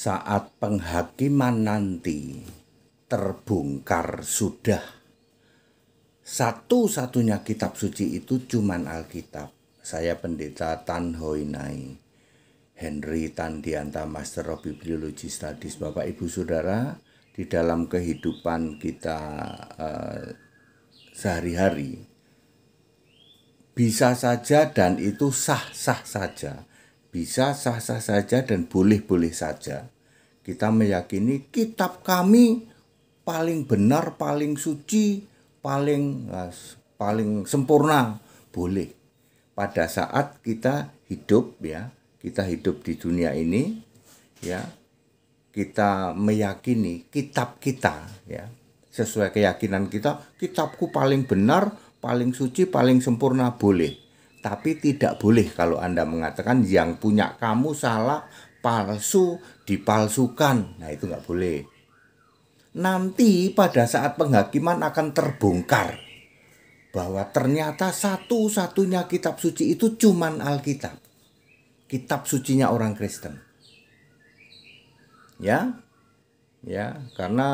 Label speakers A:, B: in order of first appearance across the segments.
A: Saat penghakiman nanti terbongkar sudah. Satu-satunya kitab suci itu cuman Alkitab. Saya Pendeta Tan Hoi Nai, Henry Tandianta, Master of Bibliology Studies. Bapak Ibu Saudara, di dalam kehidupan kita sehari-hari, bisa saja dan itu sah-sah saja. Bisa sah-sah saja dan boleh-boleh saja. Kita meyakini kitab kami paling benar, paling suci, paling sempurna. Boleh. Pada saat kita hidup kita hidup di dunia ini kita meyakini kitab kita sesuai keyakinan kita, kitabku paling benar, paling suci, paling sempurna, boleh. Tapi tidak boleh kalau Anda mengatakan yang punya kamu salah, palsu, dipalsukan. Nah, itu nggak boleh. Nanti pada saat penghakiman akan terbongkar bahwa ternyata satu-satunya kitab suci itu cuman Alkitab. Kitab sucinya orang Kristen. Karena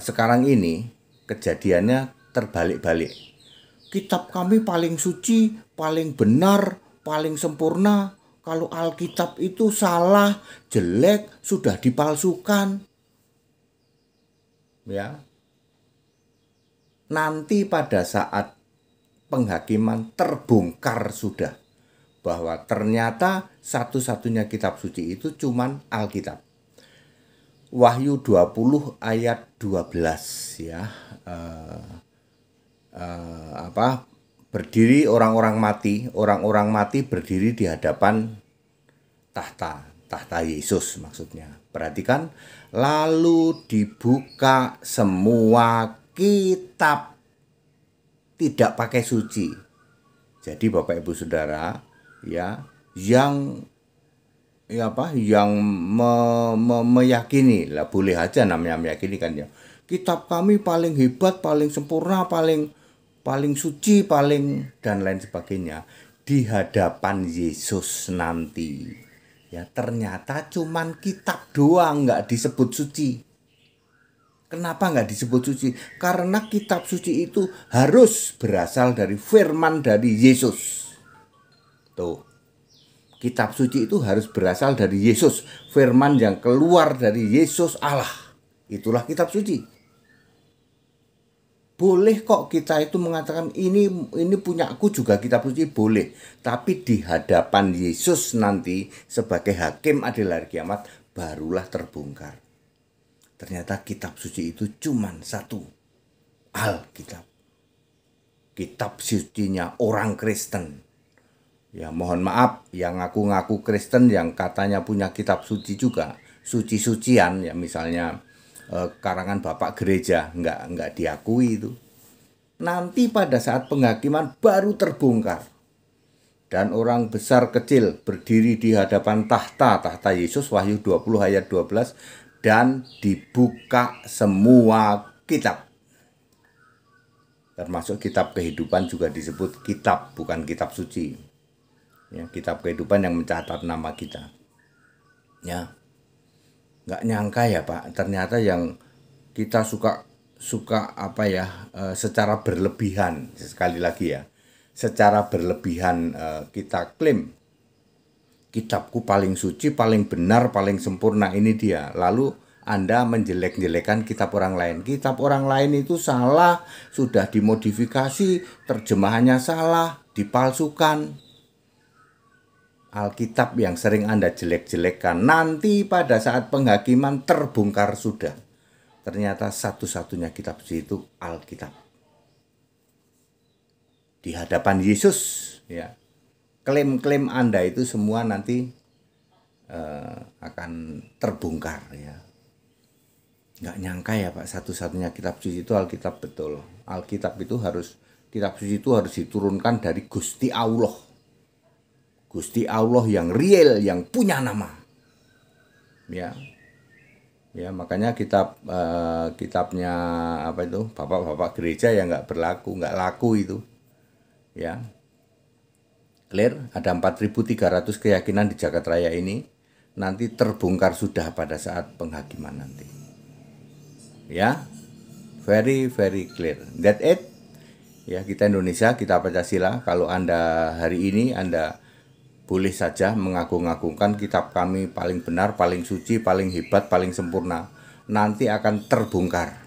A: sekarang ini kejadiannya terbalik-balik. Kitab kami paling suci, paling benar, paling sempurna. Kalau Alkitab itu salah, jelek, sudah dipalsukan. Nanti pada saat penghakiman terbongkar sudah bahwa ternyata satu-satunya kitab suci itu cuman Alkitab. Wahyu 20 ayat 12 berdiri orang-orang mati berdiri di hadapan tahta Yesus maksudnya. Perhatikan, lalu dibuka semua kitab, tidak pakai suci. Jadi Bapak Ibu Saudara yang meyakini lah, boleh aja namanya meyakini kan ya. Kitab kami paling hebat, paling sempurna, paling suci, paling dan lain sebagainya di hadapan Yesus nanti. Ternyata cuman kitab doang, nggak disebut suci. Kenapa nggak disebut suci? Karena kitab suci itu harus berasal dari firman dari Yesus. Tuh. Kitab suci itu harus berasal dari Yesus, firman yang keluar dari Yesus Allah. Itulah kitab suci. Boleh kok kita itu mengatakan ini punyaku juga kitab suci, boleh. Tapi di hadapan Yesus nanti sebagai hakim adil hari kiamat barulah terbongkar. Ternyata kitab suci itu cuma satu, Alkitab. Kitab sucinya orang Kristen. Mohon maaf yang ngaku-ngaku Kristen yang katanya punya kitab suci juga, suci-sucian misalnya karangan Bapak Gereja nggak diakui itu. Nanti pada saat penghakiman baru terbongkar. Dan orang besar kecil berdiri di hadapan tahta Yesus, Wahyu 20 ayat 12, dan dibuka semua kitab. Termasuk kitab kehidupan juga disebut kitab, bukan kitab suci. Kitab kehidupan yang mencatat nama kita. Nggak nyangka ya Pak, ternyata yang kita suka secara berlebihan, sekali lagi secara berlebihan kita klaim kitabku paling suci, paling benar, paling sempurna, ini dia. Lalu Anda menjelek-jelekan kitab orang lain. Kitab orang lain itu salah, sudah dimodifikasi, terjemahannya salah, dipalsukan. Alkitab yang sering Anda jelek-jelekan nanti pada saat penghakiman terbongkar sudah. Ternyata satu-satunya kitab suci itu Alkitab. Di hadapan Yesus, klaim-klaim Anda itu semua nanti akan terbongkar Nggak nyangka ya Pak, satu-satunya kitab suci itu Alkitab, betul. Alkitab itu kitab suci itu harus diturunkan dari Gusti Allah. Gusti Allah yang real, yang punya nama. Makanya kitabnya Bapak-bapak gereja nggak laku itu. Clear, ada 4.300 keyakinan di jagat raya ini. nanti terbongkar sudah pada saat penghakiman nanti. Ya, very clear. That it. Ya, kita Indonesia, kita Pancasila. Kalau Anda hari ini Anda boleh saja mengagung-agungkan kitab kami paling benar, paling suci, paling hebat, paling sempurna, nanti akan terbongkar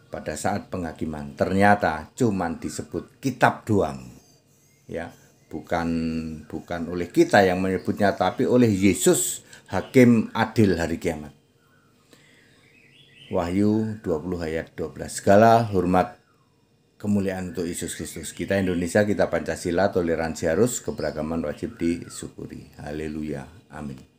A: pada saat penghakiman. Ternyata cuman disebut kitab doang. Ya, bukan oleh kita yang menyebutnya, tapi oleh Yesus, hakim adil hari kiamat. Wahyu 20 ayat 12. Segala hormat kemuliaan untuk Yesus Kristus. Kita Indonesia, kita Pancasila, toleransi harus, keberagaman wajib disyukuri. Haleluya. Amin.